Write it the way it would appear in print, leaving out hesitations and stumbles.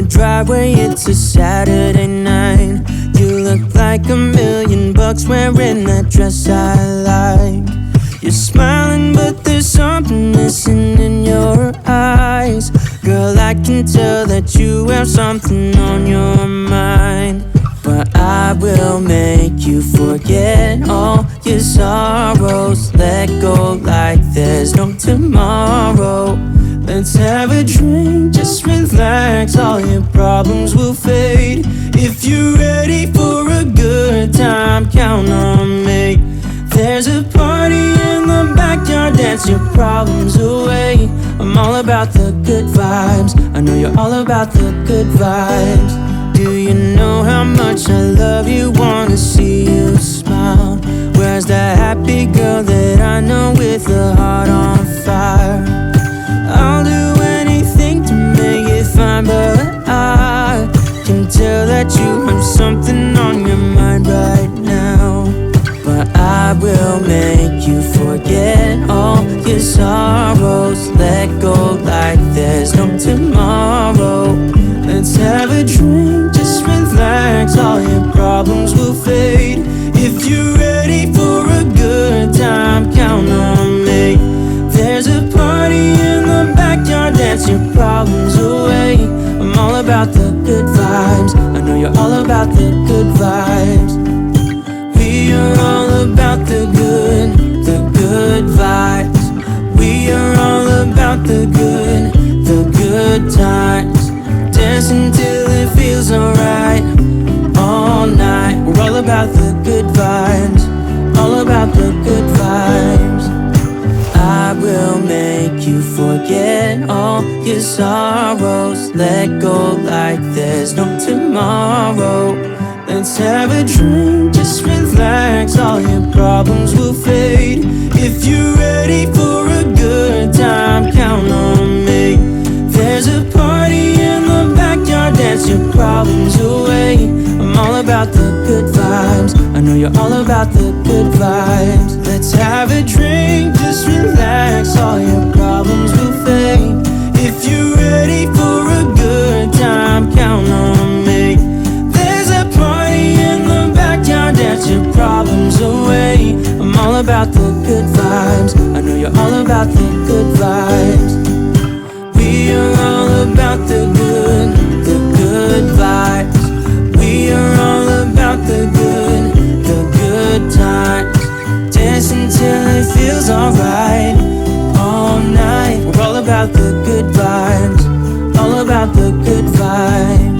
driveway, it's a Saturday night. You look like $1,000,000 wearing that dress I like. You're smiling, but there's something missing in your eyes. Girl, I can tell that you have something on your mind. But I will make you forget all your sorrows. Let go like there's no tomorrow. Let's have a drink, just relax, all your problems will fade. If you're ready for a good time, count on me. There's a party in the backyard, dance your problems away. I'm all about the good vibes, I know you're all about the good vibes. Do you know how much I love you, wanna see you smile? Where's that happy girl that I know with a heart on fire? I'll do anything to make it fine, but I can tell that you have something on your mind right now. But I will make you forget all your sorrows. Let go like there's no tomorrow. Let's have a drink, just relax, all your problems will fade. If you're ready for a good time, count on me. There's a party in the backyard, dance your problems away. I'm all about the good vibes, I know you're all about the good vibes. We are all about the good vibes. We are all about the good times. Dance until it feels alright, all night. We're all about the good vibes, all about the good vibes. I will make you forget all your sorrows. Let go like there's no tomorrow. Let's have a drink, just relax, all your problems will fade. If you're ready for a good time, count on me. There's a party in the backyard, dance your problems away. I'm all about the good vibes, I know you're all about the good vibes. Let's have a drink, just relax, all your problems will fade. If you're ready for a good time, count on me. There's a party in the backyard, dance your problems away. I'm all about the good vibes, I know you're all about the good vibes. We are all about the good vibes. We are all about the good times. Dance until it feels alright, all night. We're all about the good vibes, all about the good vibes.